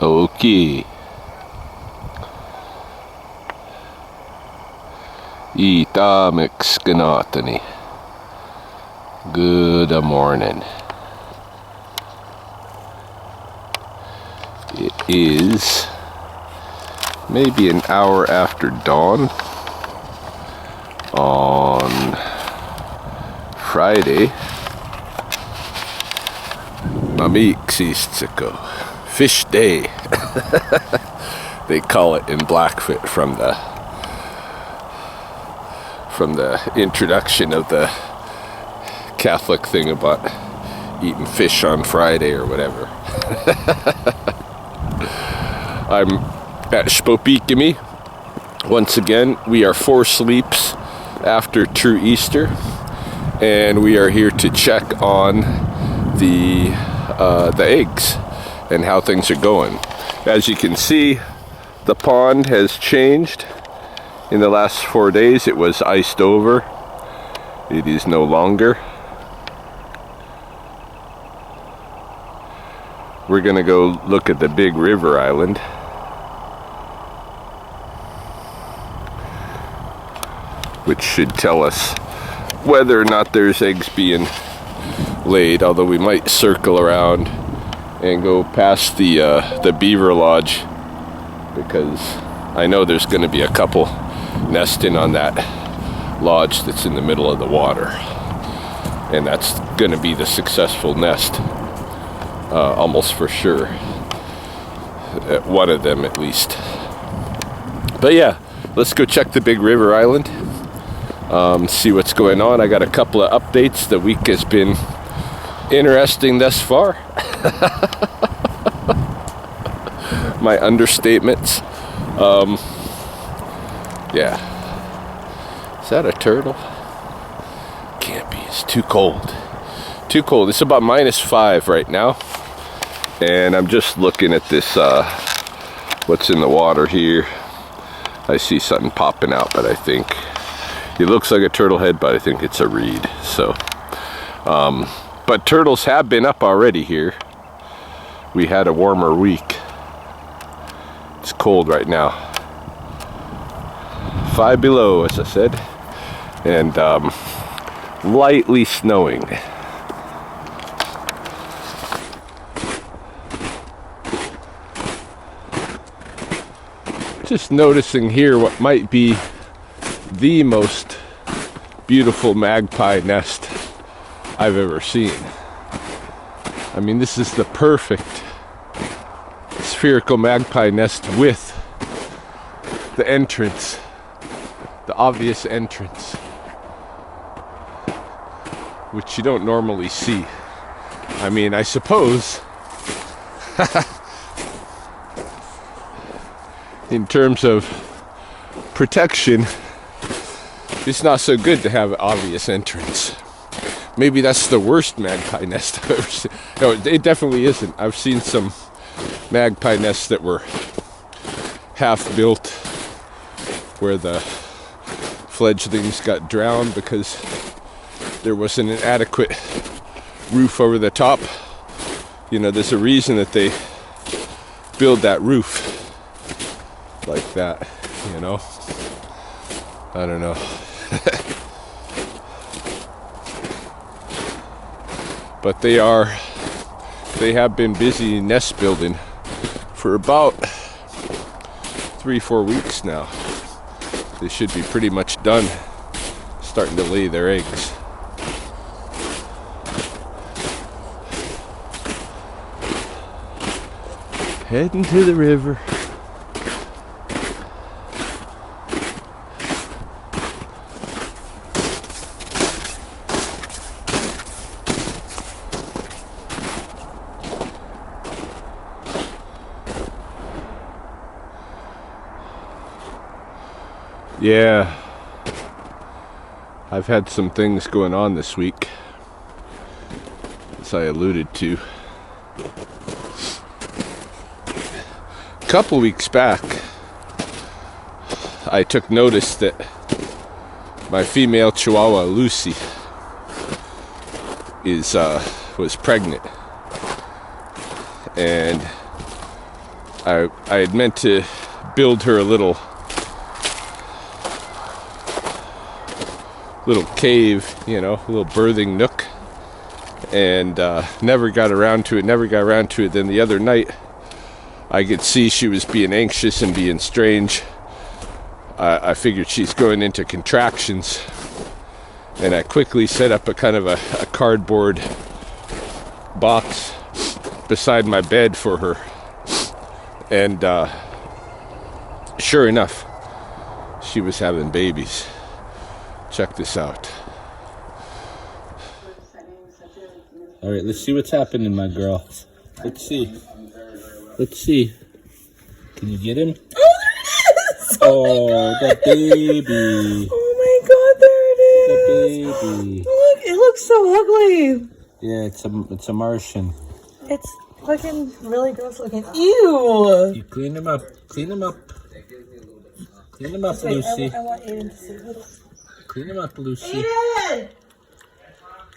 Okay. Itamexkanatani. Good morning. It is maybe an hour after dawn on Friday. Mamiksistiko. Fish day. They call it in Blackfoot from the introduction of the Catholic thing about eating fish on Friday or whatever. I'm at Sspopiikimi. Once again, we are 4 sleeps after True Easter, and we are here to check on the eggs and how things are going. As you can see, the pond has changed. In the last 4 days, it was iced over. It is no longer. We're gonna go look at the big river island. Which should tell us whether or not there's eggs being laid, although we might circle around and go past the beaver lodge, because I know there's going to be a couple nesting on that lodge that's in the middle of the water, and that's going to be the successful nest, almost for sure, at one of them at least. But yeah, let's go check the big river island, see what's going on. I got a couple of updates. The week has been interesting thus far. My understatements. Yeah. Is that a turtle? Can't be. It's too cold. Too cold. It's about -5 right now. And I'm just looking at this, what's in the water here. I see something popping out, but I think it looks like a turtle head, but I think it's a reed. So, but turtles have been up already here. We had a warmer week. It's cold right now. 5 below, as I said, and lightly snowing. Just noticing here what might be the most beautiful magpie nest I've ever seen. I mean, this is the perfect spherical magpie nest with the entrance, the obvious entrance, which you don't normally see. I mean, I suppose in terms of protection, it's not so good to have an obvious entrance. Maybe that's the worst magpie nest I've ever seen. No, it definitely isn't. I've seen some magpie nests that were half built, where the fledglings got drowned because there wasn't an adequate roof over the top. You know, there's a reason that they build that roof like that, you know. I don't know. But they have been busy nest building for about 3-4 weeks now. They should be pretty much done, starting to lay their eggs. Heading to the river. Yeah, I've had some things going on this week, as I alluded to. A couple weeks back, I took notice that my female Chihuahua Lucy was pregnant, and I had meant to build her a little cave, you know, a little birthing nook, and never got around to it. Then the other night I could see she was being anxious and being strange. I figured she's going into contractions, and I quickly set up a kind of a cardboard box beside my bed for her, and sure enough, she was having babies. Check this out. All right, let's see what's happening, my girl. Let's see. Can you get him? Oh, that baby. Oh my God, there it is. The baby. Look, it looks so ugly. Yeah, it's a Martian. It's fucking really gross looking. Ew. You clean him up. Clean him up, Wait, Lucy. I want Aiden to see this. Clean him up, Lucy. Aiden!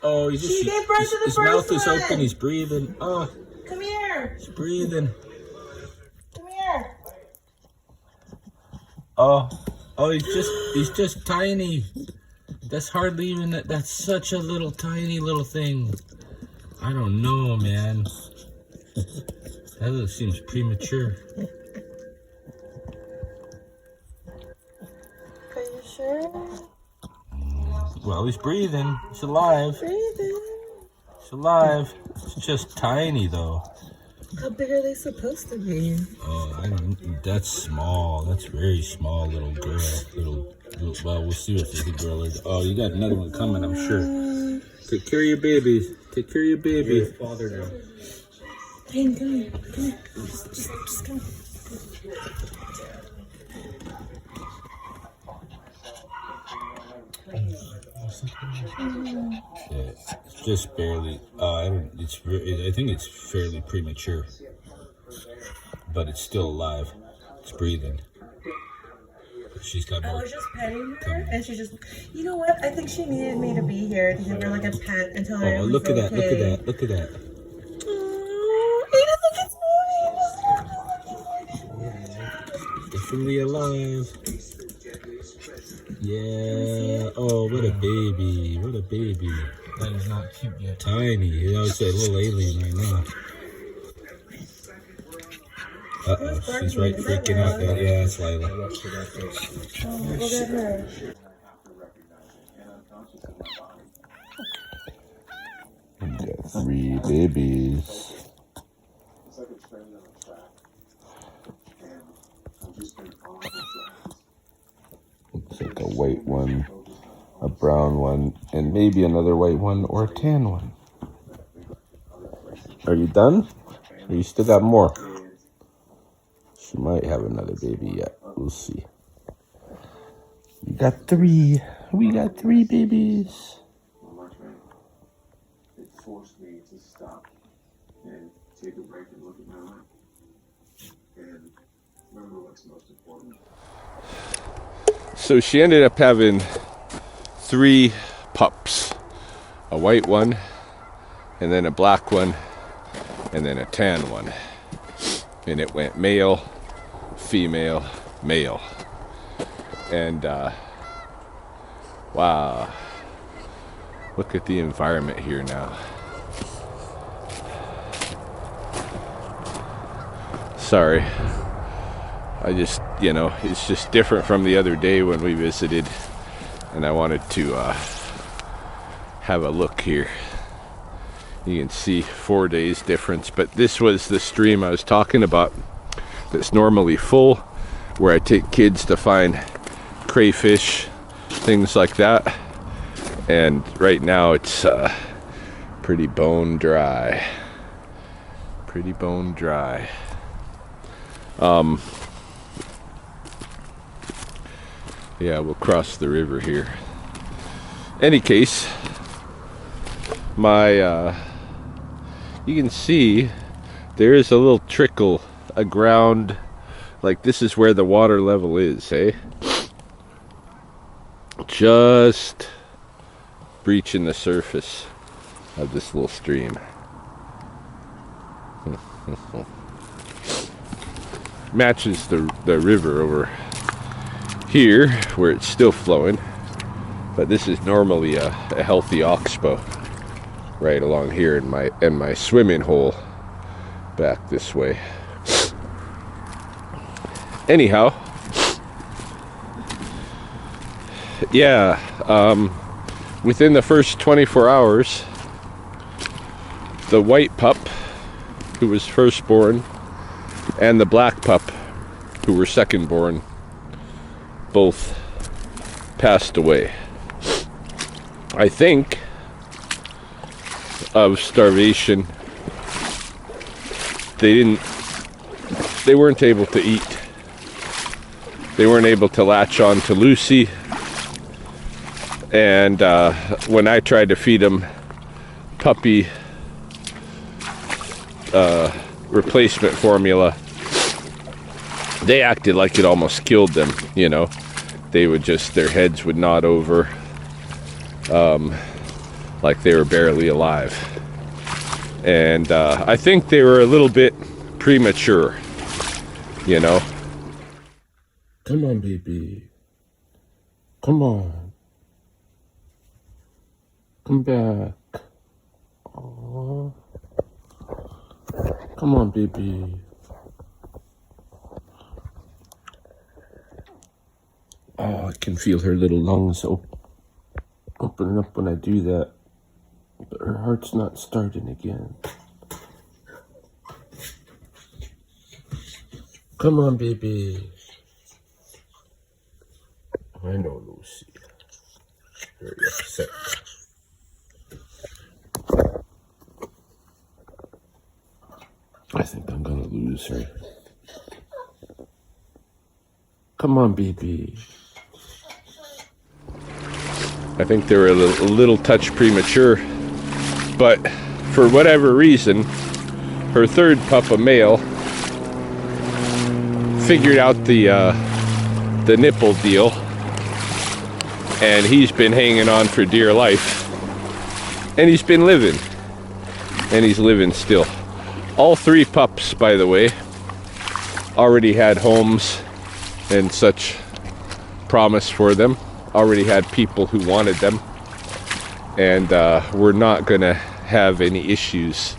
Oh, She gave birth to the his first mouth is one. open. He's breathing. Oh, Come here. he's breathing. Come here. Oh, he's just tiny. That's hardly even, that's such a little tiny little thing. I don't know, man. That little seems premature. Are you sure? Well, he's breathing. He's alive. Breathing. He's alive. It's just tiny, though. How big are they supposed to be? Oh, I don't. That's small. That's very small, little girl. Well, we'll see if it's a girl or. Oh, you got another one coming, I'm sure. Take care of your babies. Take care of your baby. You're a father now. Aiden, come here. Come here. Just come. Yeah, it's just barely. I don't. I think it's fairly premature, but it's still alive. It's breathing. She's got I more. was just petting her, and she just. You know what? I think she needed me to be here to give her like a pet until I. Oh, look at that! Look at that! Look at that! Oh, Aiden, look, it's moving. Definitely alive. Yeah. Oh, what a baby! What a baby! That is not cute yet. Tiny. You know, it's a little alien right now. Uh-oh, she's right freaking out there. Yeah, it's Lila. Oh, look at her. We got 3 babies. Looks like a white one, a brown one, and maybe another white one or a tan one. Are you done? Or you still got more? She might have another baby yet. We'll see. We got 3. We got 3 babies. It forced me to stop and take a break and look at my life and remember what's most important. So she ended up having 3 pups. A white one, and then a black one, and then a tan one. And it went male, female, male. And wow, look at the environment here now. Sorry, I just, you know, it's just different from the other day when we visited, and I wanted to have a look here. You can see 4 days difference, but this was the stream I was talking about that's normally full, where I take kids to find crayfish, things like that, and right now it's pretty bone dry. Pretty bone dry. Yeah, we'll cross the river here. Any case, my you can see there is a little trickle, a ground, like this is where the water level is, eh? Just breaching the surface of this little stream. matches the river over here where it's still flowing, but this is normally a healthy oxbow right along here in my swimming hole back this way. Anyhow, yeah, within the first 24 hours, the white pup, who was first born, and the black pup, who were second born, both passed away. I think of starvation. They weren't able to eat. They weren't able to latch on to Lucy. And when I tried to feed them puppy replacement formula, they acted like it almost killed them, you know. They would just, their heads would nod over like they were barely alive. And I think they were a little bit premature, you know. Come on, baby. Come on. Come back. Aww. Come on, baby. Oh, I can feel her little lungs opening up when I do that. But her heart's not starting again. Come on, baby. I know, Lucy. Very upset. I think I'm gonna lose her. Come on, baby. I think they were a little touch premature, but for whatever reason, her third pup, a male, figured out the nipple deal, and he's been hanging on for dear life, and he's been living, and he's living still. All three pups, by the way, already had homes and such promised for them, already had people who wanted them, and we're not gonna have any issues,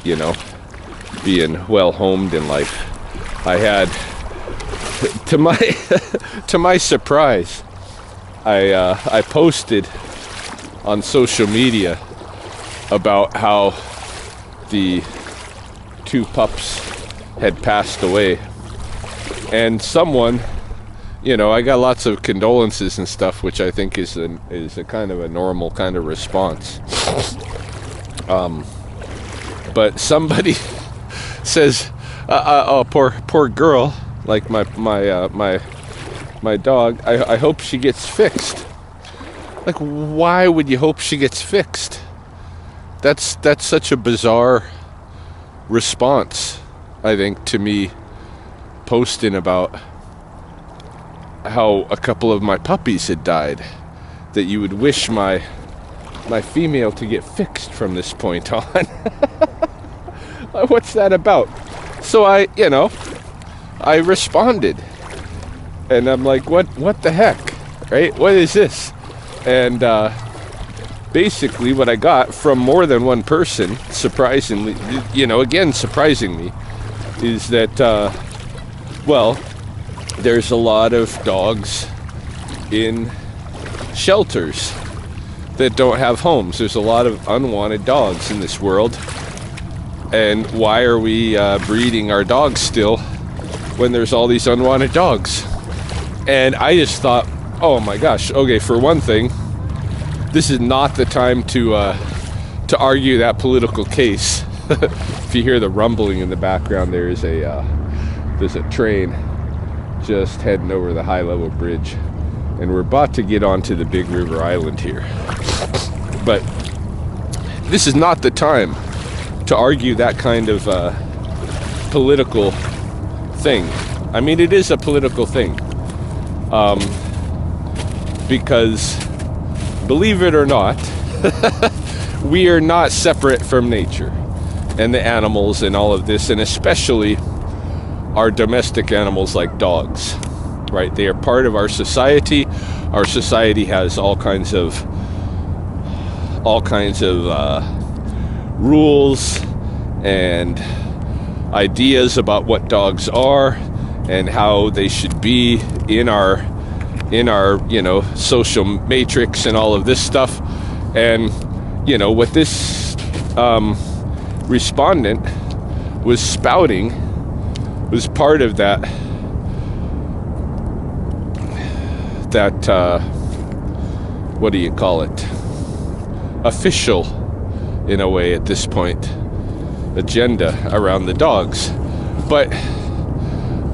you know, being well homed in life. I had, to my surprise, I posted on social media about how the two pups had passed away, and someone, you know, I got lots of condolences and stuff, which I think is a kind of a normal kind of response. But somebody says, "Oh, poor girl, like my dog. I hope she gets fixed." Like, why would you hope she gets fixed? That's such a bizarre response, I think, to me posting about how a couple of my puppies had died, that you would wish my female to get fixed from this point on. What's that about? So I responded, and I'm like, what the heck, right? What is this? And basically what I got from more than one person, surprisingly, again surprising me, is that well, there's a lot of dogs in shelters that don't have homes. There's a lot of unwanted dogs in this world. And why are we breeding our dogs still when there's all these unwanted dogs? And I just thought, oh my gosh, okay, for one thing, this is not the time to argue that political case. If you hear the rumbling in the background, there's a train just heading over the high-level bridge, and we're about to get onto the Big River Island here. But this is not the time to argue that kind of political thing. I mean, it is a political thing, because believe it or not, we are not separate from nature and the animals and all of this, and especially are domestic animals like dogs, right? They are part of our society. Our society has all kinds of rules and ideas about what dogs are and how they should be in our social matrix and all of this stuff. And what this respondent was spouting was part of that what do you call it, official, in a way at this point, agenda around the dogs. But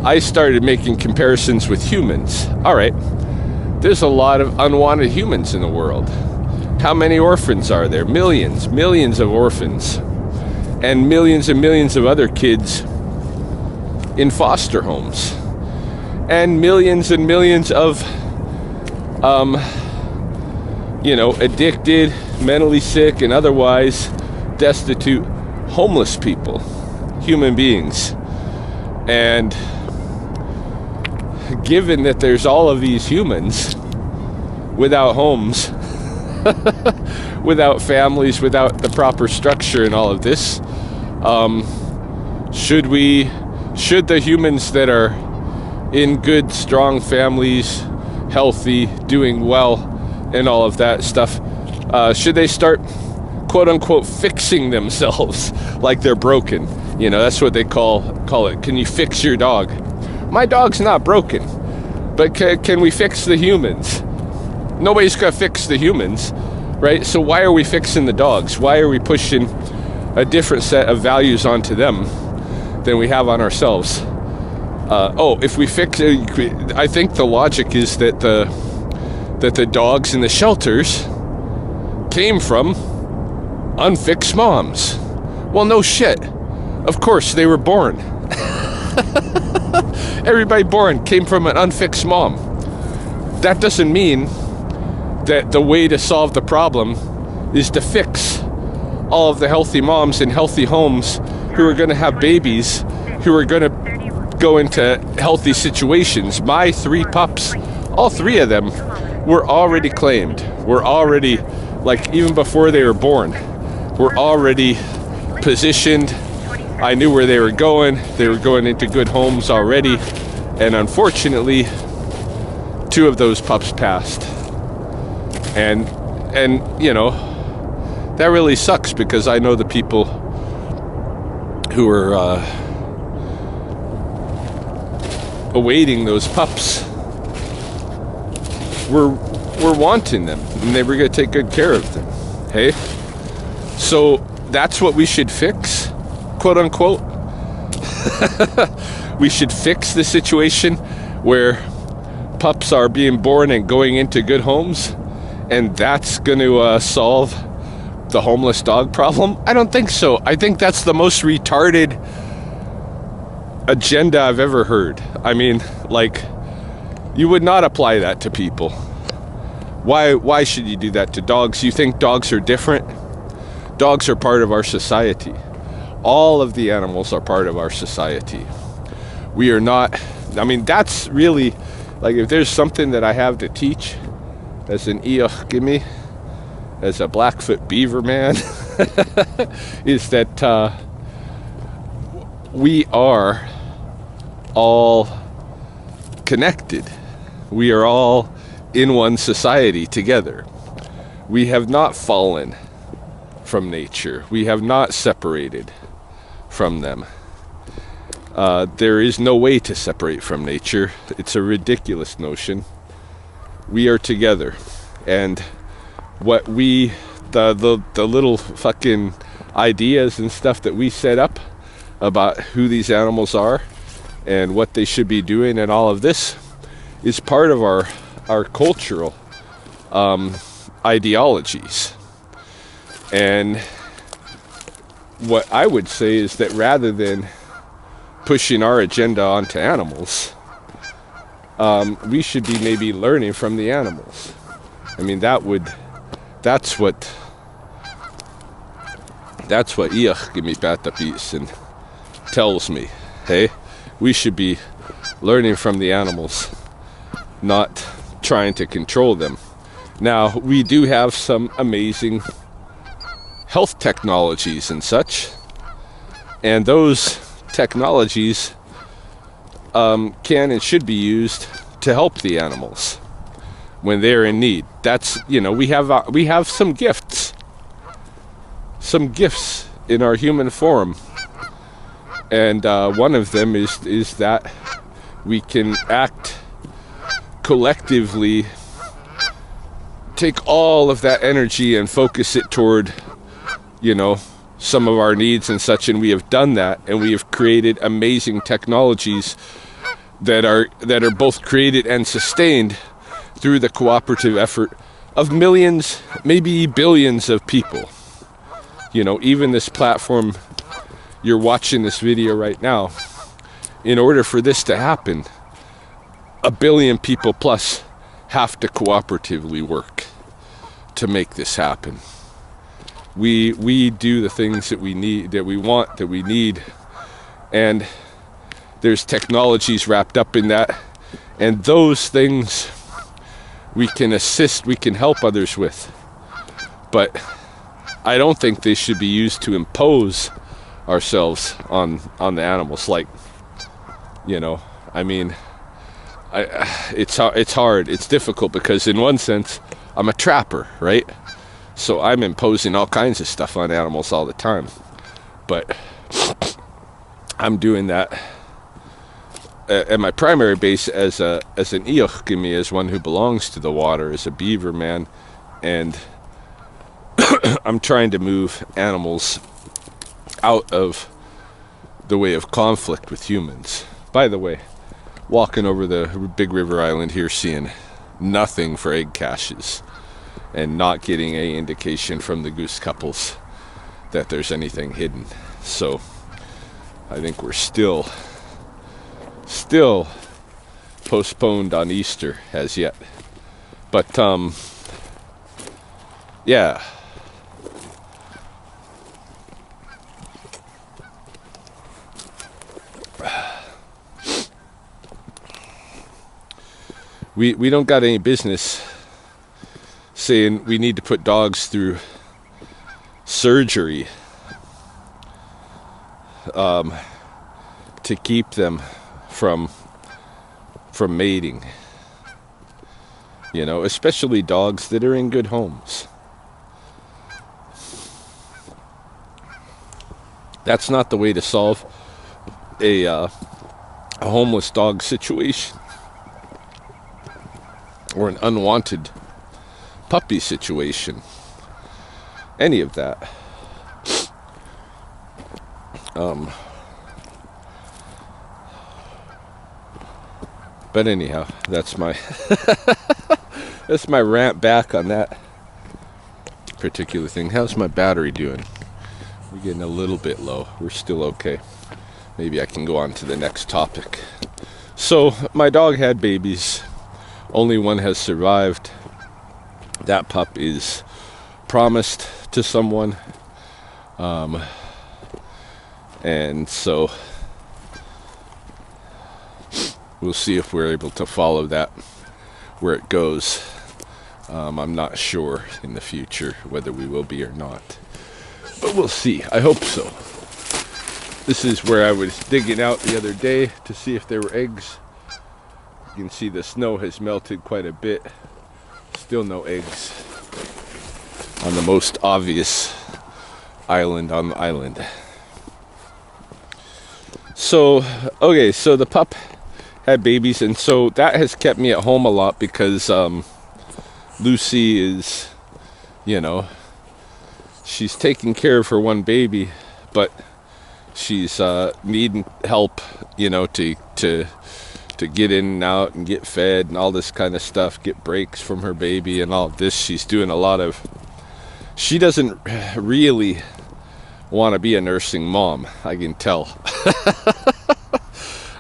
I started making comparisons with humans. All right, there's a lot of unwanted humans in the world. How many orphans are there? Millions of orphans, and millions of other kids in foster homes, and millions of addicted, mentally sick, and otherwise destitute homeless people, human beings. And given that there's all of these humans without homes, without families, without the proper structure and all of this, should the humans that are in good, strong families, healthy, doing well, and all of that stuff, should they start, quote unquote, fixing themselves like they're broken? That's what they call it. Can you fix your dog? My dog's not broken, but can we fix the humans? Nobody's gonna fix the humans, right? So why are we fixing the dogs? Why are we pushing a different set of values onto them than we have on ourselves? If we fix it, I think the logic is that the dogs in the shelters came from unfixed moms. Well, no shit. Of course, they were born. Everybody born came from an unfixed mom. That doesn't mean that the way to solve the problem is to fix all of the healthy moms in healthy homes who are going to have babies, who are going to go into healthy situations. My 3 pups, all 3 of them were already claimed. Were already, even before they were born, were already positioned. I knew where they were going. They were going into good homes already. And unfortunately, 2 of those pups passed. And that really sucks, because I know the people who are awaiting those pups were wanting them, and they were going to take good care of them. Hey? So that's what we should fix, quote unquote. We should fix the situation where pups are being born and going into good homes, and that's going to solve the homeless dog problem? I don't think so. I think that's the most retarded agenda I've ever heard. I mean, you would not apply that to people. Why should you do that to dogs? You think dogs are different? Dogs are part of our society. All of the animals are part of our society. We are not, that's really, if there's something that I have to teach as an Sspopiikimi, as a Blackfoot beaver man, is that we are all connected. We are all in one society together. We have not fallen from nature. We have not separated from them. There is no way to separate from nature. It's a ridiculous notion. We are together, and what the little fucking ideas and stuff that we set up about who these animals are and what they should be doing and all of this is part of our cultural ideologies. And what I would say is that rather than pushing our agenda onto animals, we should be maybe learning from the animals. That's what Sspopiikimi tells me. Hey, We should be learning from the animals, not trying to control them. Now, we do have some amazing health technologies and such, and those technologies can and should be used to help the animals when they're in need. That's, you know, we have some gifts in our human form, and one of them is that we can act collectively, take all of that energy and focus it toward, you know, some of our needs and such, and we have done that, and we have created amazing technologies that are both created and sustained through the cooperative effort of millions, maybe billions of people. You know, even this platform, you're watching this video right now, in order for this to happen, 1 billion people plus have to cooperatively work to make this happen. We do the things that we need, that we want, that we need, and there's technologies wrapped up in that, and those things we can assist, we can help others with, but I don't think they should be used to impose ourselves on the animals. Like, you know, I mean, it's hard, it's difficult, because in one sense I'm a trapper, right? So I'm imposing all kinds of stuff on animals all the time, but I'm doing that at my primary base as an Sspopiikimi, as one who belongs to the water, as a beaver man, and I'm trying to move animals out of the way of conflict with humans. By the way, walking over the big river island here, seeing nothing for egg caches, and not getting any indication from the goose couples that there's anything hidden. So I think we're still postponed on Easter as yet. But yeah. We don't got any business saying we need to put dogs through surgery to keep them from mating. You know, especially dogs that are in good homes. That's not the way to solve a homeless dog situation, or an unwanted puppy situation, any of that. But anyhow, that's my that's my rant back on that particular thing. How's my battery doing? We're getting a little bit low. We're still okay. Maybe I can go on to the next topic. So my dog had babies. Only one has survived. That pup is promised to someone. And so we'll see if we're able to follow that where it goes. I'm not sure in the future whether we will be or not, but we'll see. I hope so. This is where I was digging out the other day to see if there were eggs. You can see the snow has melted quite a bit. Still no eggs on the most obvious island on the island. So, okay, so the pup had babies, and so that has kept me at home a lot, because Lucy is, you know, she's taking care of her one baby, but she's needing help, you know, to get in and out and get fed and all this kind of stuff, get breaks from her baby and all of this. She's doing a lot of, she doesn't really want to be a nursing mom, I can tell.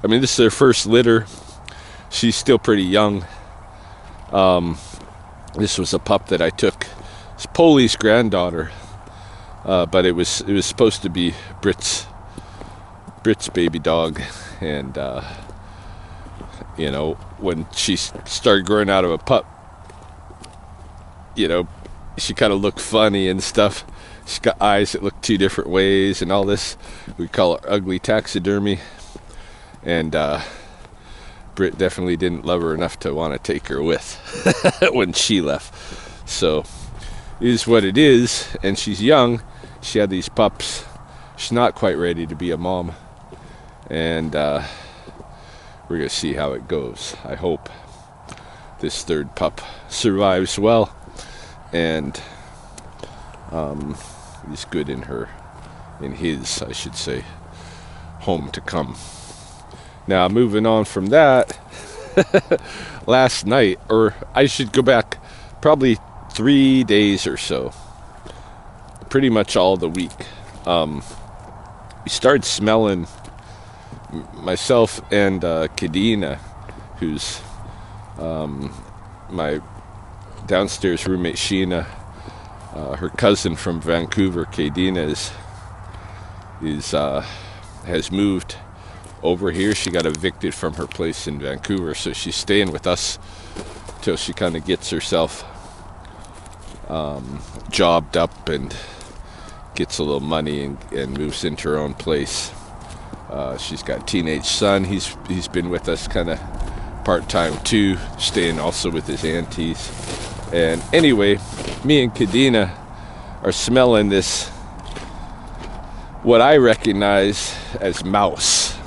I mean, this is her first litter. She's still pretty young. This was a pup that I took. It's Polly's granddaughter, but it was supposed to be Brit's baby dog, And you know, when she started growing out of a pup, you know, she kind of looked funny and stuff. She's got eyes that look two different ways and all this. We call it ugly taxidermy. And Britt definitely didn't love her enough to want to take her with when she left. So it is what it is. And she's young. She had these pups. She's not quite ready to be a mom. And we're going to see how it goes. I hope this third pup survives well. And is good in his, I should say, home to come. Now, moving on from that, last night, or I should go back probably 3 days or so, pretty much all the week, we started smelling, myself and Kadina, who's my downstairs roommate Sheena, her cousin from Vancouver, Kadina, has moved over here. She got evicted from her place in Vancouver, so she's staying with us till she kind of gets herself jobbed up and gets a little money and moves into her own place. She's got a teenage son. He's been with us kind of part-time too, staying also with his aunties. And anyway, me and Kadina are smelling this, what I recognize as mouse.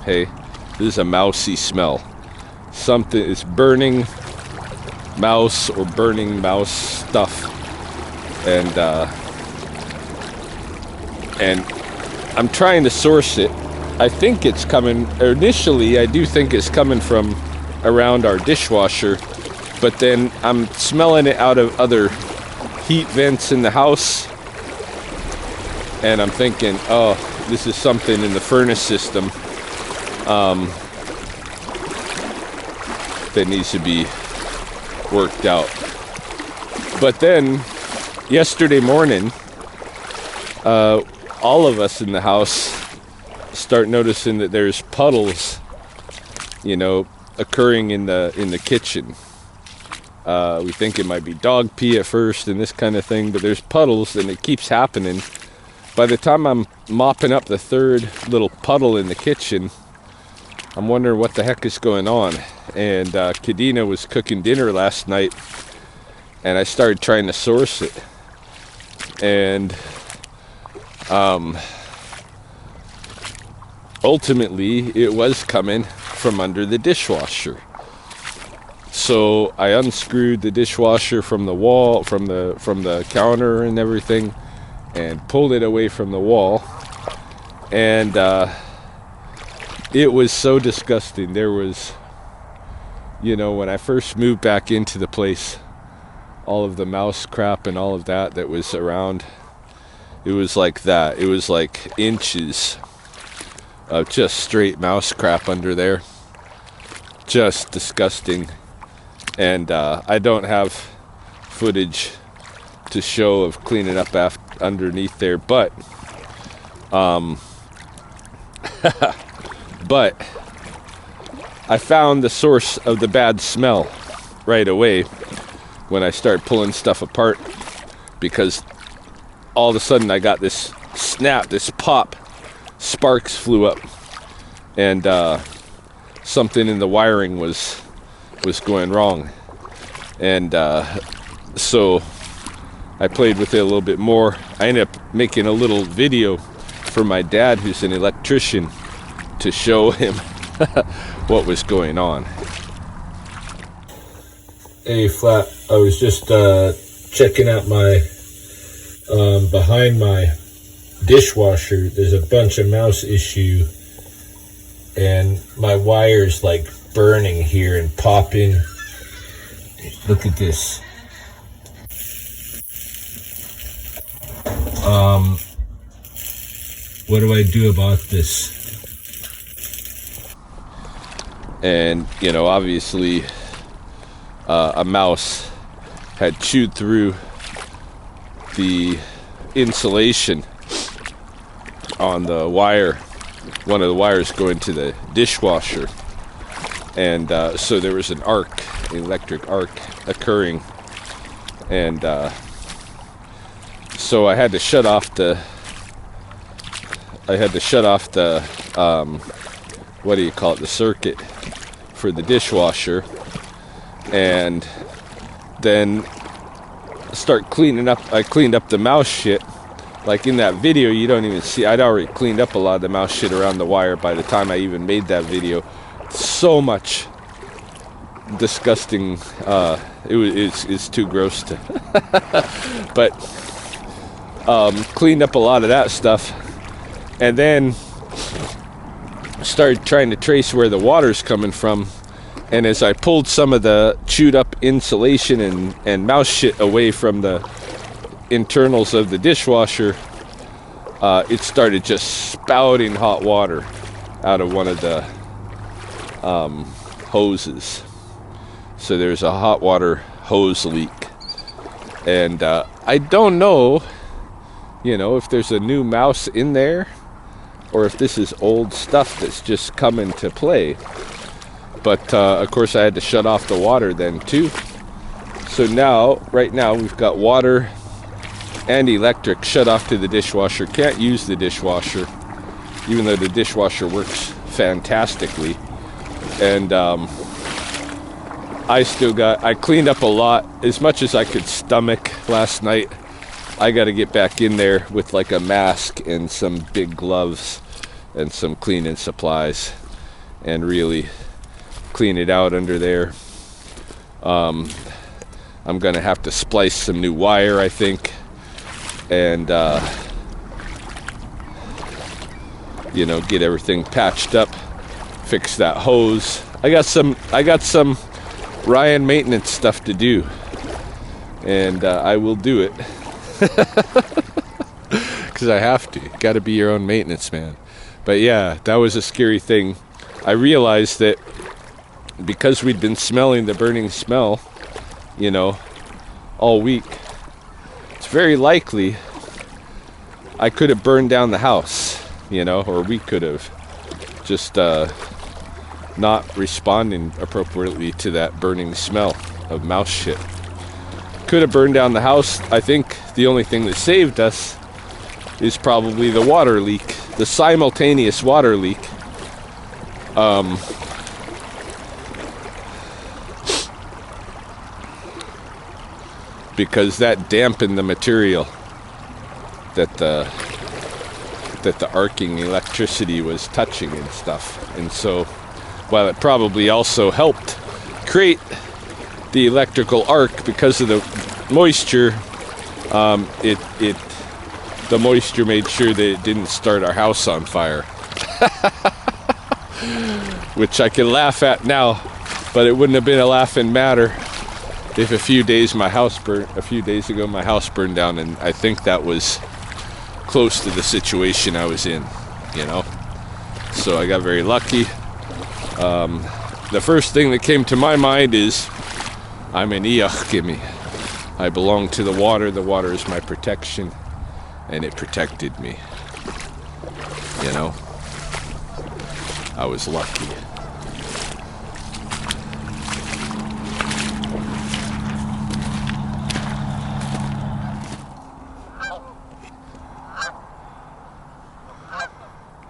Hey, this is a mousy smell. Something is burning mouse or burning mouse stuff. And I'm trying to source it. I think it's coming, initially I do think it's coming from around our dishwasher, but then I'm smelling it out of other heat vents in the house, and I'm thinking, oh, this is something in the furnace system that needs to be worked out. But then yesterday morning, all of us in the house start noticing that there's puddles, you know, occurring in the kitchen. We think it might be dog pee at first and this kind of thing, but there's puddles and it keeps happening. By the time I'm mopping up the third little puddle in the kitchen, I'm wondering what the heck is going on. And Kadina was cooking dinner last night, and I started trying to source it. And ultimately, it was coming from under the dishwasher. So I unscrewed the dishwasher from the wall, from the counter and everything, and pulled it away from the wall. And it was so disgusting. There was, you know, when I first moved back into the place, all of the mouse crap and all of that was around, it was like that. It was like inches of just straight mouse crap under there. Just disgusting. And I don't have footage to show of cleaning up underneath there, but but I found the source of the bad smell right away when I started pulling stuff apart, because all of a sudden I got this snap, this pop, sparks flew up, and something in the wiring was going wrong. And so I played with it a little bit more. I ended up making a little video for my dad, who's an electrician, to show him what was going on. Hey, Flat, I was just checking out my behind my dishwasher. There's a bunch of mouse issue, and my wire's like burning here and popping. Look at this. What do I do about this? And, you know, obviously a mouse had chewed through the insulation on the wire one of the wires going to the dishwasher. And so there was an arc, electric arc occurring. And so I had to shut off the what do you call it, the circuit for the dishwasher, and then start cleaning up. I cleaned up the mouse shit. Like in that video, you don't even see, I'd already cleaned up a lot of the mouse shit around the wire by the time I even made that video. So much disgusting, it's too gross to, but cleaned up a lot of that stuff, and then started trying to trace where the water's coming from. And as I pulled some of the chewed up insulation and mouse shit away from the internals of the dishwasher, it started just spouting hot water out of one of the hoses. So there's a hot water hose leak, and I don't know, if there's a new mouse in there or if this is old stuff that's just come into play. But of course I had to shut off the water then too. So right now we've got water and electric shut off to the dishwasher. Can't use the dishwasher, even though the dishwasher works fantastically. And I cleaned up a lot, as much as I could stomach last night. I got to get back in there with like a mask and some big gloves and some cleaning supplies and really clean it out under there. I'm gonna have to splice some new wire, I think, and get everything patched up, fix that hose. I got some Ryan maintenance stuff to do, and I will do it because I have to. Got to be your own maintenance man. But yeah, that was a scary thing. I realized that because we'd been smelling the burning smell, all week, it's very likely I could have burned down the house, or we could have just not responding appropriately to that burning smell of mouse shit. Could have burned down the house. I think the only thing that saved us is probably the water leak, the simultaneous water leak. Because that dampened the material that the arcing electricity was touching and stuff. And so, while it probably also helped create the electrical arc because of the moisture, the moisture made sure that it didn't start our house on fire. Which I can laugh at now, but it wouldn't have been a laughing matter if a few days ago my house burned down, and I think that was close to the situation I was in, So I got very lucky. The first thing that came to my mind is I'm an Sspopiikimi. I belong to the water. The water is my protection, and it protected me. I was lucky.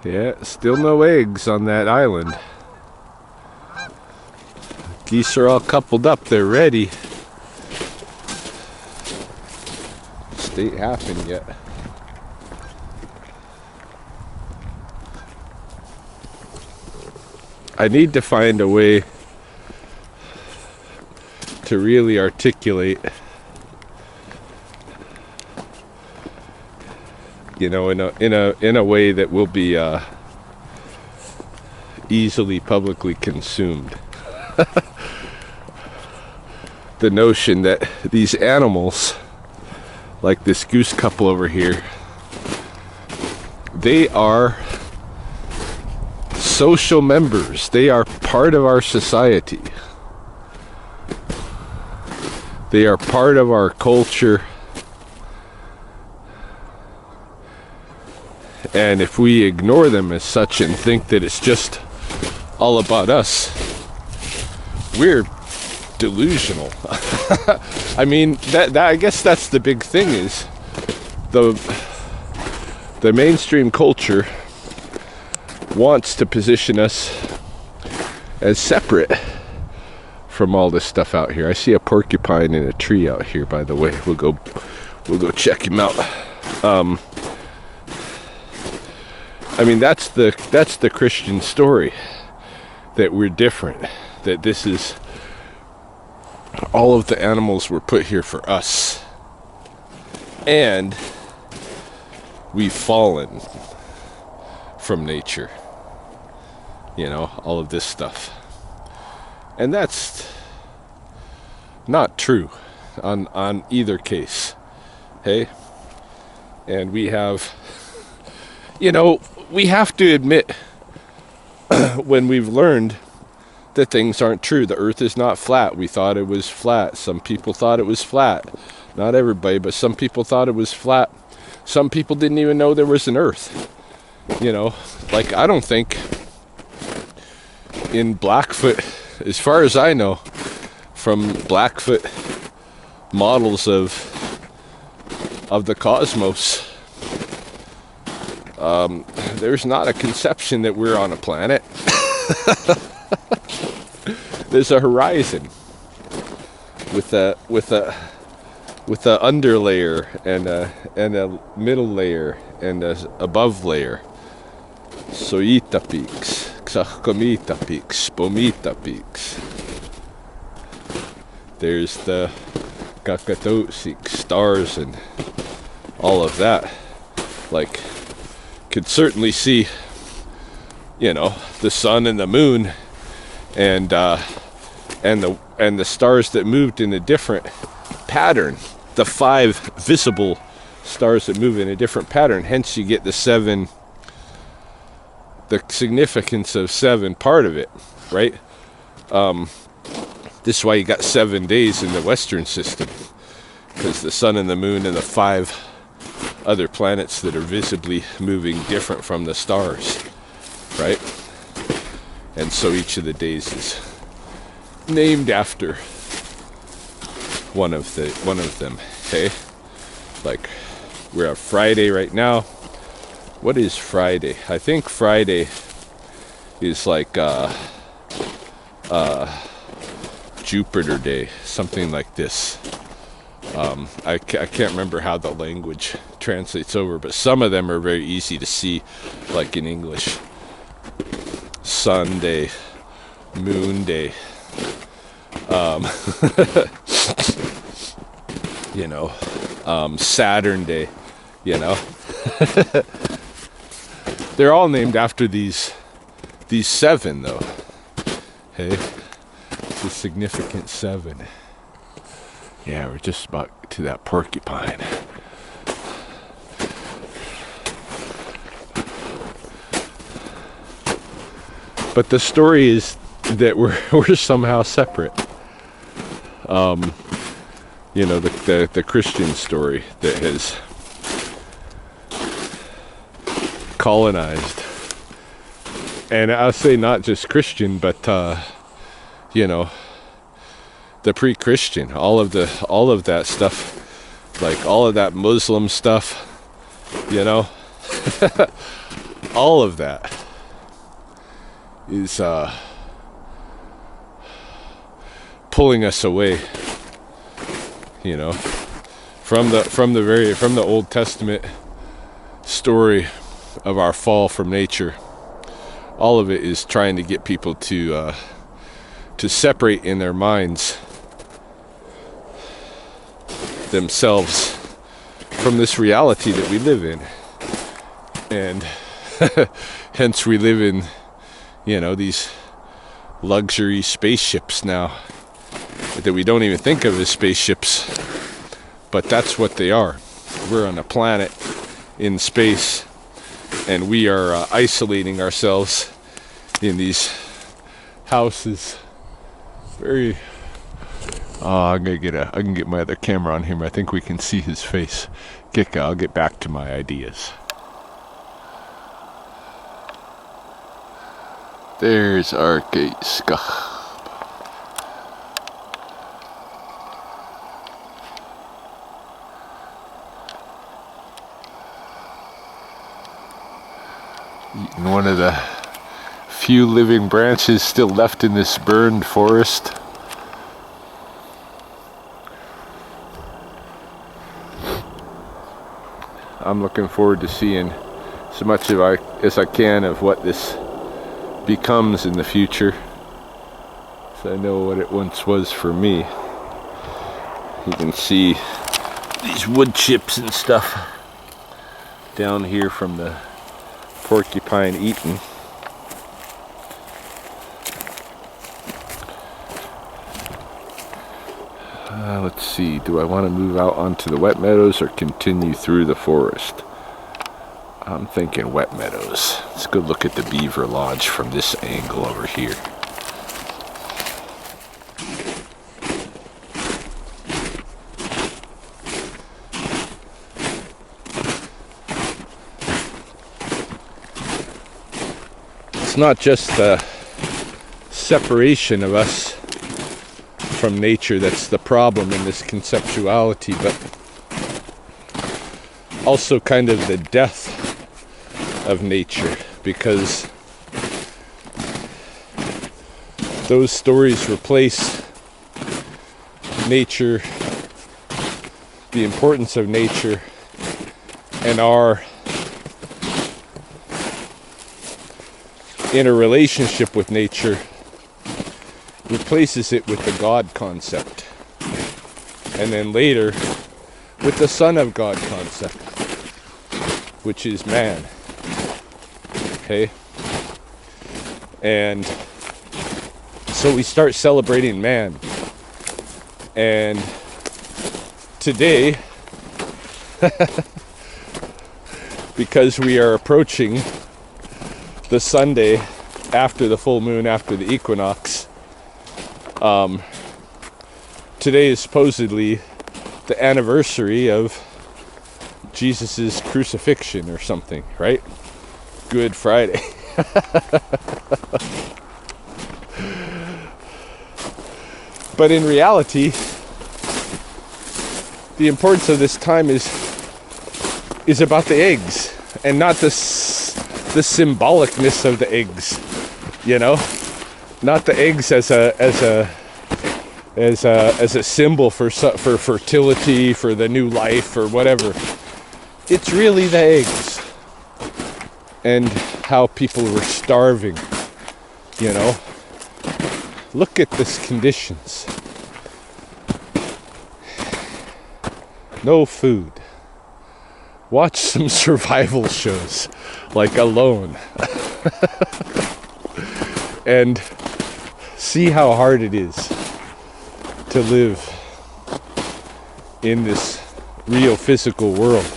Yeah, still no eggs on that island. Geese are all coupled up, they're ready. Just ain't happened yet. I need to find a way to really articulate, in a way that will be easily publicly consumed. The notion that these animals, like this goose couple over here, they are social members. They are part of our society. They are part of our culture. And if we ignore them as such and think that it's just all about us, we're delusional. I mean, that I guess that's the big thing, is the mainstream culture wants to position us as separate from all this stuff out here. I see a porcupine in a tree out here, by the way. We'll go check him out. I mean, that's the Christian story, that we're different, that this is, all of the animals were put here for us, and we've fallen from nature, you know, all of this stuff. And that's not true on either case, hey? And we have, you know, we have to admit when we've learned that things aren't true. The earth is not flat. We thought it was flat. Some people thought it was flat. Not everybody, but some people thought it was flat. Some people didn't even know there was an earth. You know, like, I don't think in Blackfoot, as far as I know, from Blackfoot models of the cosmos, there's not a conception that we're on a planet. There's a horizon with a underlayer and a middle layer and a above layer. Sspopiikimi, Sspopiikimi. There's the Kakatotsik, stars and all of that. Like, could certainly see, you know, the sun and the moon and the stars that moved in a different pattern, the 5 visible stars that move in a different pattern. Hence you get the significance of 7 part of it, right? This is why you got 7 days in the Western system, because the sun and the moon and the 5 other planets that are visibly moving different from the stars, right? And so each of the days is named after one of them. Okay, like we're at Friday right now. What is Friday? I think Friday is like Jupiter Day, something like this. I can't remember how the language translates over, but some of them are very easy to see, like in English. Sunday, Moon Day, you know, Saturn Day, you know. They're all named after these 7, though. Hey, it's a significant 7. Yeah, we're just about to that porcupine. But the story is that we're somehow separate. You know, the Christian story that has colonized, and I'll say not just Christian, but you know, the pre-Christian, all of that stuff, like all of that Muslim stuff, you know, all of that is pulling us away, you know, from the Old Testament story of our fall from nature. All of it is trying to get people to separate in their minds themselves from this reality that we live in, and hence we live in, you know, these luxury spaceships now that we don't even think of as spaceships, but that's what they are. We're on a planet in space, and we are isolating ourselves in these houses. Very I can get my other camera on him. I think we can see his face. I'll get back to my ideas. There's our Sspopiikimi. Eating one of the few living branches still left in this burned forest. I'm looking forward to seeing as much as I can of what this becomes in the future, so I know what it once was for me. You can see these wood chips and stuff down here from the porcupine eaten. Let's see, do I want to move out onto the wet meadows or continue through the forest? I'm thinking wet meadows. Let's go look at the beaver lodge from this angle over here. It's not just the separation of us from nature that's the problem in this conceptuality, but also kind of the death of nature, because those stories replace nature, the importance of nature, and our interrelationship with nature replaces it with the God concept, and then later with the Son of God concept, which is man. Okay? And so we start celebrating man. And today, because we are approaching the Sunday after the full moon, after the equinox, today is supposedly the anniversary of Jesus's crucifixion or something, right? Good Friday. But in reality, the importance of this time is about the eggs, and not the symbolicness of the eggs, you know, not the eggs as a symbol for fertility, for the new life, or whatever. It's really the eggs, and how people were starving, you know. Look at this conditions. No food. Watch some survival shows like Alone. And see how hard it is to live in this real physical world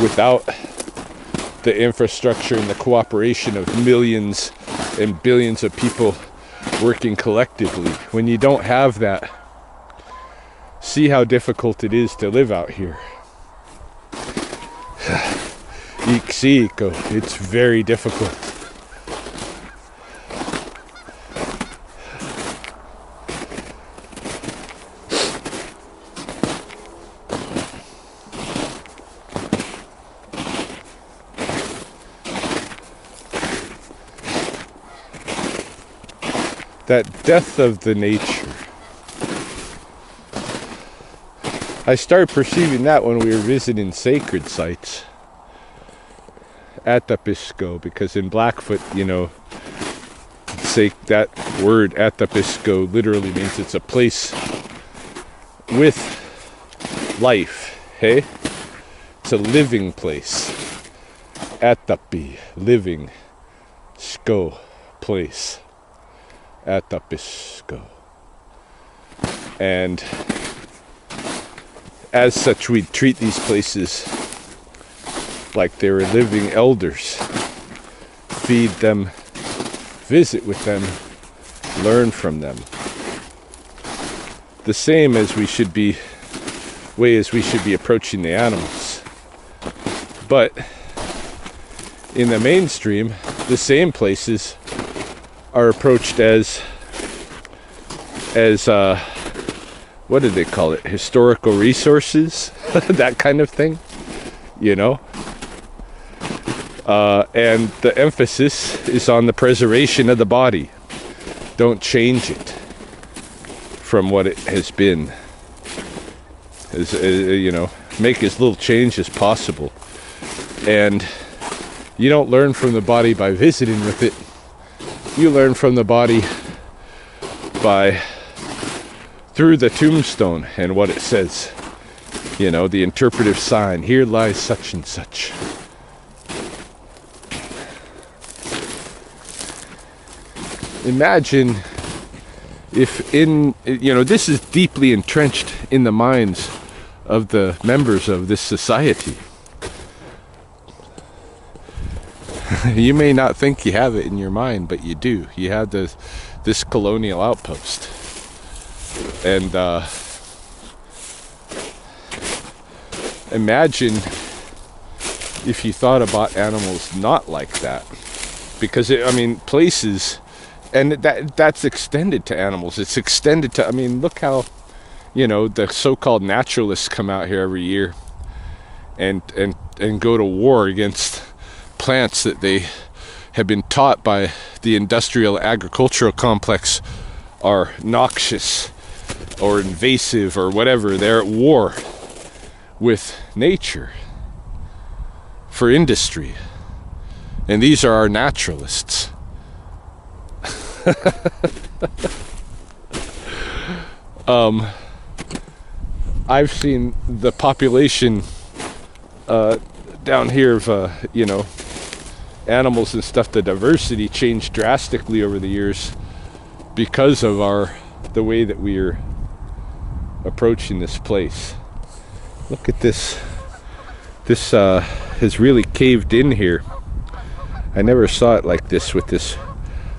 without the infrastructure and the cooperation of millions and billions of people working collectively. When you don't have that, see how difficult it is to live out here. Sspopiikimi, it's very difficult. That death of the nature. I started perceiving that when we were visiting sacred sites at Sspopiikimi, because in Blackfoot, you know, that word Sspopiikimi literally means it's a place with life, hey? It's a living place. Sspopi, living, sko, place. Sspopiikimi. And as such, we treat these places like they were living elders. Feed them, visit with them, learn from them. The same as we should be approaching the animals. But in the mainstream, the same places are approached as what do they call it? Historical resources, that kind of thing, you know. And the emphasis is on the preservation of the body. Don't change it from what it has been. You know, make as little change as possible. And you don't learn from the body by visiting with it. You learn from the body through the tombstone and what it says. You know, the interpretive sign. Here lies such and such. Imagine if this is deeply entrenched in the minds of the members of this society. You may not think you have it in your mind, but you do. You have this colonial outpost. And imagine if you thought about animals not like that. Because, places, and that's extended to animals. It's extended to, look how, the so-called naturalists come out here every year and go to war against plants that they have been taught by the industrial agricultural complex are noxious or invasive or whatever. They're at war with nature for industry. And these are our naturalists. I've seen the population down here of, animals and stuff, the diversity changed drastically over the years because of the way that we are approaching this place. Look at this. This has really caved in here. I never saw it like this with this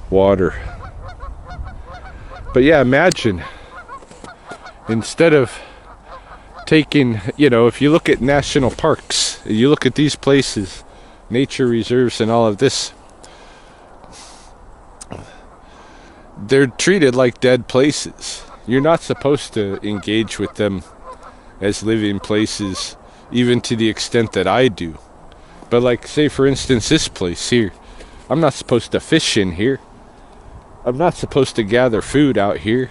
water. But yeah, imagine instead of taking, if you look at national parks, you look at these places, nature reserves and all of this, they're treated like dead places. You're not supposed to engage with them as living places, even to the extent that I do. But like, say for instance, this place here, I'm not supposed to fish in here. I'm not supposed to gather food out here.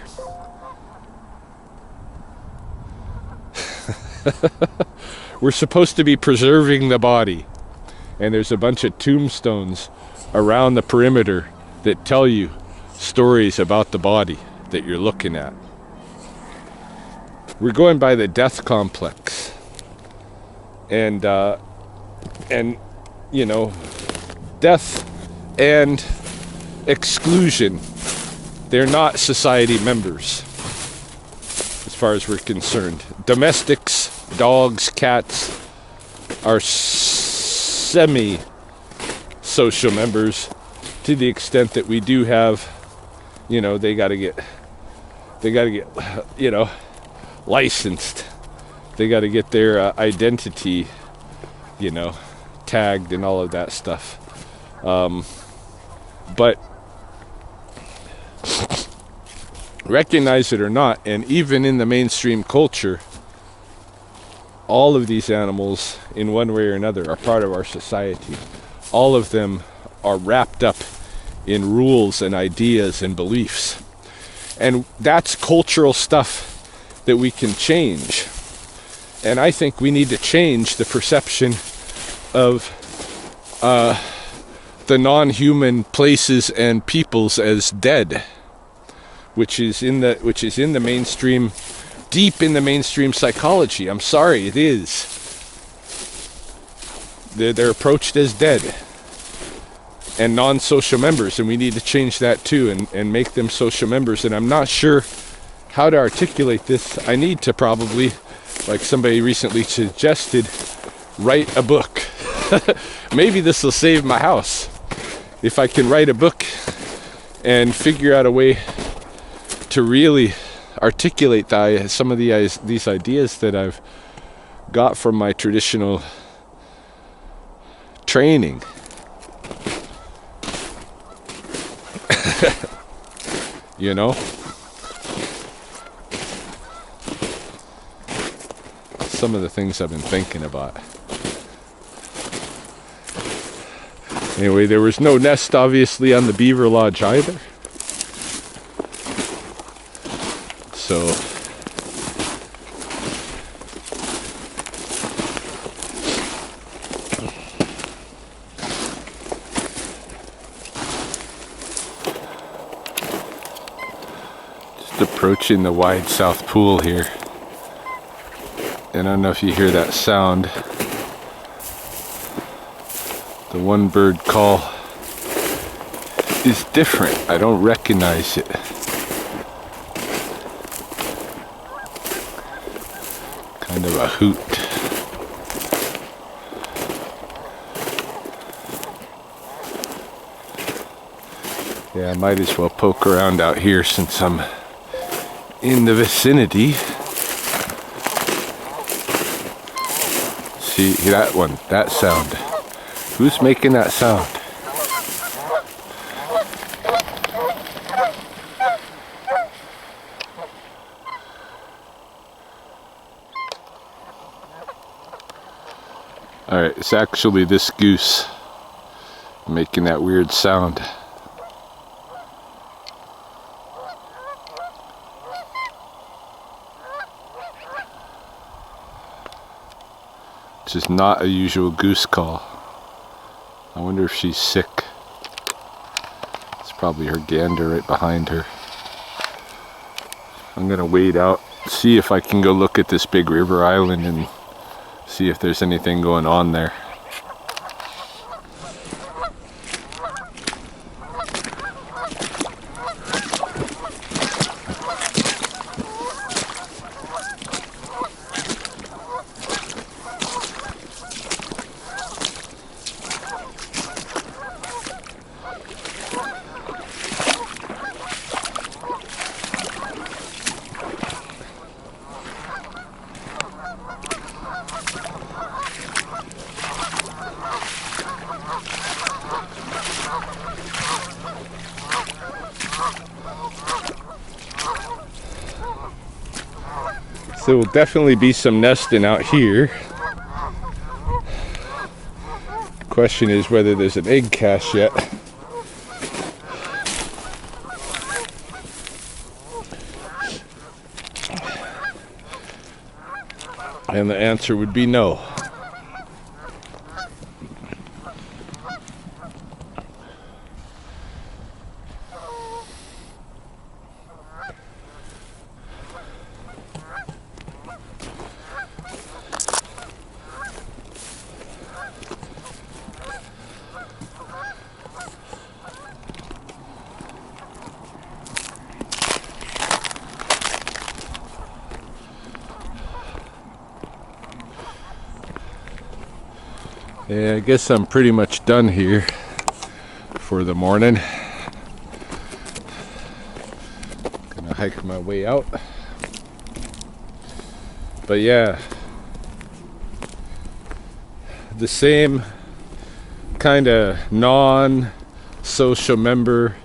We're supposed to be preserving the body. And there's a bunch of tombstones around the perimeter that tell you stories about the body that you're looking at. We're going by the death complex. And death and exclusion, they're not society members as far as we're concerned. Domestics, dogs, cats are semi-social members to the extent that we do have, they gotta get licensed. They gotta get their identity, tagged and all of that stuff. But recognize it or not, and even in the mainstream culture, all of these animals, in one way or another, are part of our society. All of them are wrapped up in rules and ideas and beliefs. And that's cultural stuff that we can change. And I think we need to change the perception of the non-human places and peoples as dead, which is in the mainstream, deep in the mainstream psychology. I'm sorry, it is. They're approached as dead and non-social members, and we need to change that too and make them social members. And I'm not sure how to articulate this. I need to probably, like somebody recently suggested, write a book. Maybe this will save my house. If I can write a book and figure out a way to really articulate some of these ideas that I've got from my traditional training. You know? Some of the things I've been thinking about. Anyway, there was no nest obviously on the beaver lodge either. So just approaching the wide south pool here. And I don't know if you hear that sound. The one bird call is different. I don't recognize it. Kind of a hoot. Yeah, I might as well poke around out here since I'm in the vicinity. See that one, that sound. Who's making that sound? Alright, it's actually this goose making that weird sound. Which is not a usual goose call. I wonder if she's sick. It's probably her gander right behind her. I'm gonna wade out, see if I can go look at this big river island and see if there's anything going on there. There will definitely be some nesting out here. The question is whether there's an egg cache yet. And the answer would be no. Yeah, I guess I'm pretty much done here for the morning. Gonna hike my way out. But yeah, the same kind of non-social member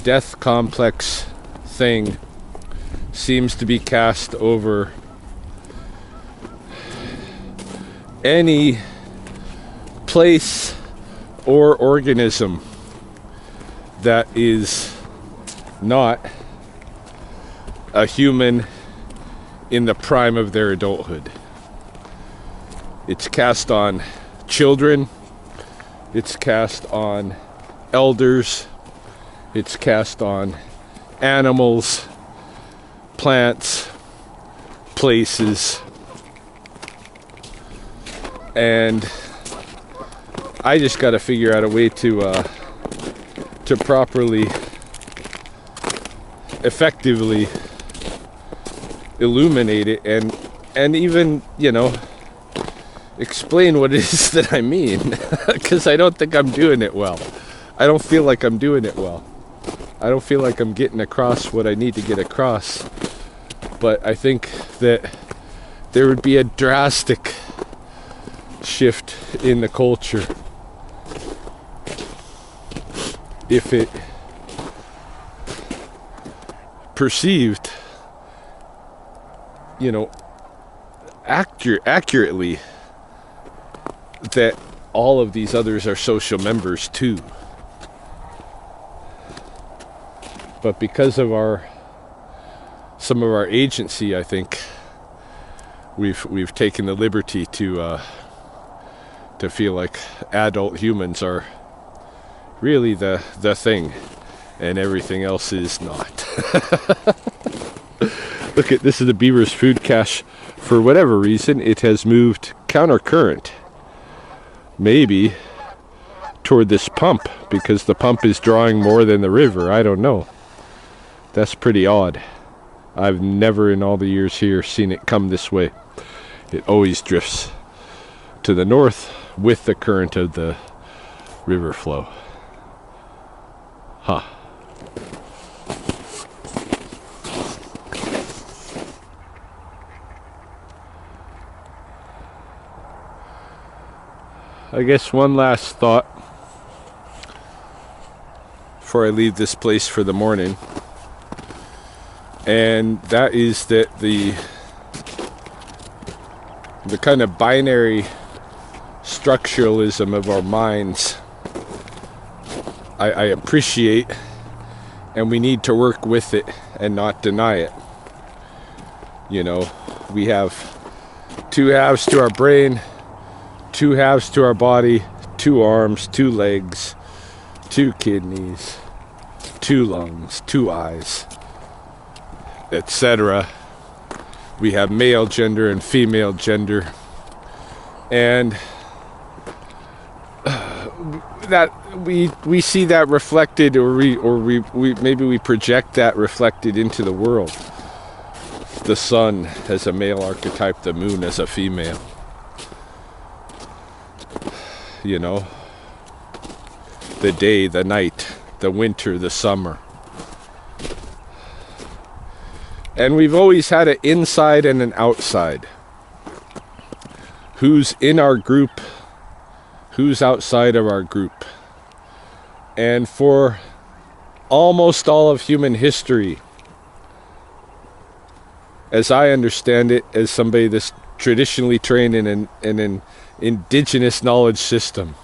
death complex thing seems to be cast over any place or organism that is not a human in the prime of their adulthood. It's cast on children, it's cast on elders, it's cast on animals, plants, places, and I just got to figure out a way to properly, effectively illuminate it and even, you know, explain what it is that I mean, because I don't think I'm doing it well. I don't feel like I'm doing it well. I don't feel like I'm getting across what I need to get across. But I think that there would be a drastic shift in the culture if it perceived, you know, accurately that all of these others are social members too. But because of some of our agency, I think we've taken the liberty to feel like adult humans are really the thing, and everything else is not. Look at this is the beaver's food cache. For whatever reason, it has moved countercurrent. Maybe toward this pump, because the pump is drawing more than the river. I don't know. That's pretty odd. I've never in all the years here seen it come this way. It always drifts to the north with the current of the river flow. Huh. I guess one last thought before I leave this place for the morning, and that is that the kind of binary structuralism of our minds, I appreciate, and we need to work with it and not deny it. You know, we have two halves to our brain, two halves to our body, 2 arms, 2 legs, 2 kidneys, 2 lungs, 2 eyes, etc. We have male gender and female gender, and that we see that reflected, or we maybe we project that reflected into the world. The sun as a male archetype, the moon as a female. You know, the day, the night, the winter, the summer. And we've always had an inside and an outside. Who's in our group, who's outside of our group. And for almost all of human history, as I understand it, as somebody that's traditionally trained in an indigenous knowledge system,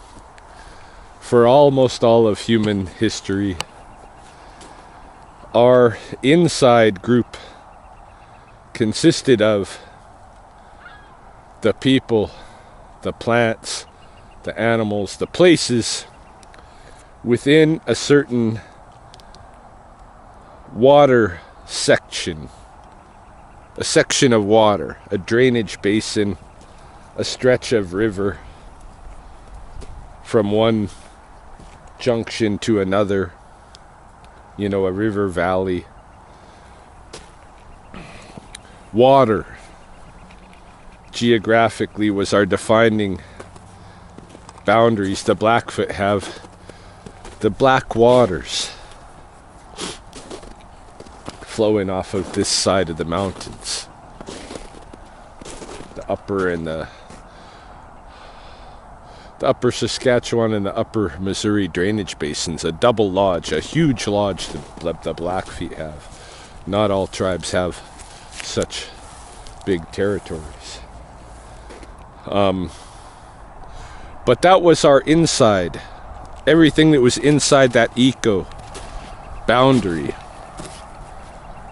for almost all of human history, our inside group consisted of the people, the plants, the animals, the places within a certain water section, a section of water, a drainage basin, a stretch of river from one junction to another, you know, a river valley. Water, geographically, was our defining boundaries. The Blackfoot have the Black Waters flowing off of this side of the mountains. The upper and the upper Saskatchewan and the upper Missouri drainage basins, a double lodge, a huge lodge that the Blackfeet have. Not all tribes have such big territories. But that was our inside. Everything that was inside that eco boundary.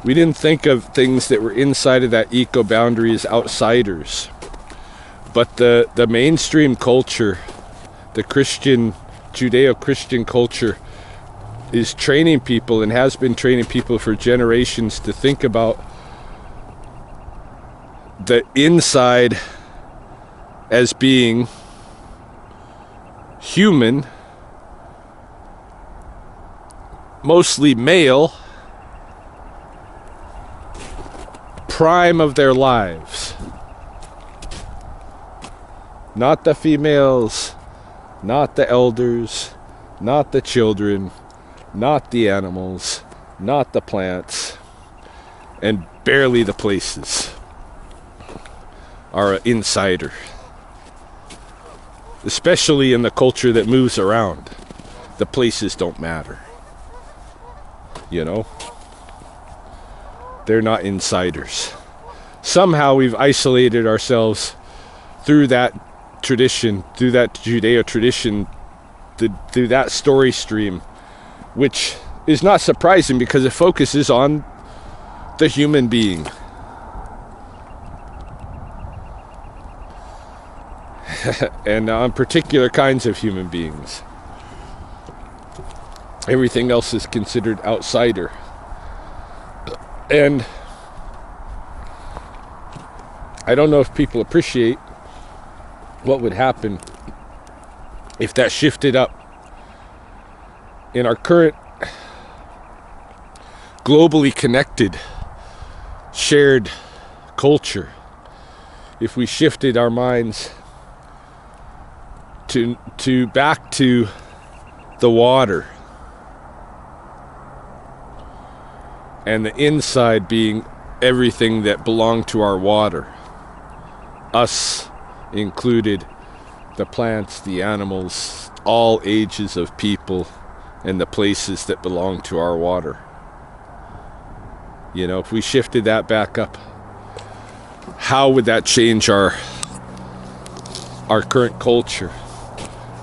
We didn't think of things that were inside of that eco boundary as outsiders. But the mainstream culture, the Christian, Judeo-Christian culture, is training people and has been training people for generations to think about the inside as being human, mostly male, prime of their lives. Not the females, not the elders, not the children, not the animals, not the plants, and barely the places are an insider. Especially in the culture that moves around. The places don't matter. You know? They're not insiders. Somehow we've isolated ourselves through that tradition, through that Judeo tradition, through that story stream, which is not surprising because it focuses on the human being. And on particular kinds of human beings. Everything else is considered outsider. And I don't know if people appreciate what would happen if that shifted up in our current globally connected shared culture. If we shifted our minds to back to the water, and the inside being everything that belonged to our water, us included, the plants, the animals, all ages of people, and the places that belong to our water. You know, if we shifted that back up, how would that change our current culture?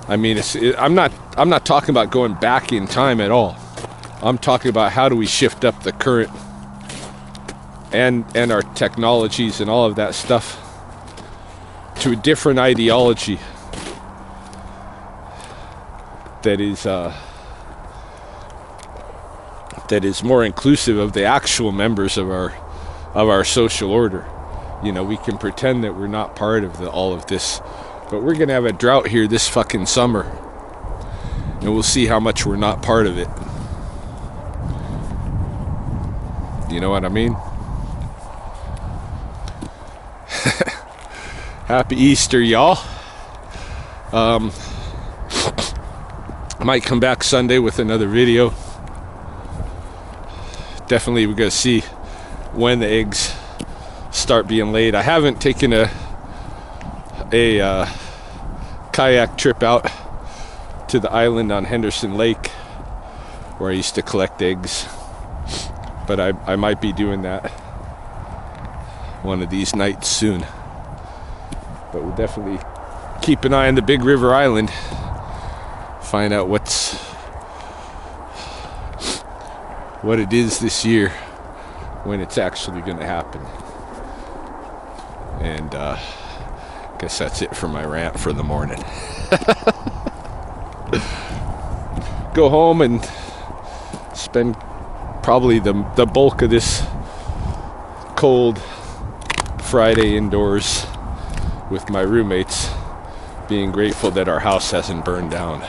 I mean, I'm not talking about going back in time at all. I'm talking about how do we shift up the current and our technologies and all of that stuff to a different ideology that is more inclusive of the actual members of our social order. You know, we can pretend that we're not part of all of this, but we're gonna have a drought here this fucking summer, and we'll see how much we're not part of it. You know what I mean? Happy Easter, y'all. Might come back Sunday with another video. Definitely we're gonna see when the eggs start being laid. I haven't taken a kayak trip out to the island on Henderson Lake where I used to collect eggs, but I might be doing that one of these nights soon. But we'll definitely keep an eye on the Big River Island, find out what it is this year, when it's actually going to happen. And guess that's it for my rant for the morning. Go home and spend probably the bulk of this cold Friday indoors with my roommates, being grateful that our house hasn't burned down.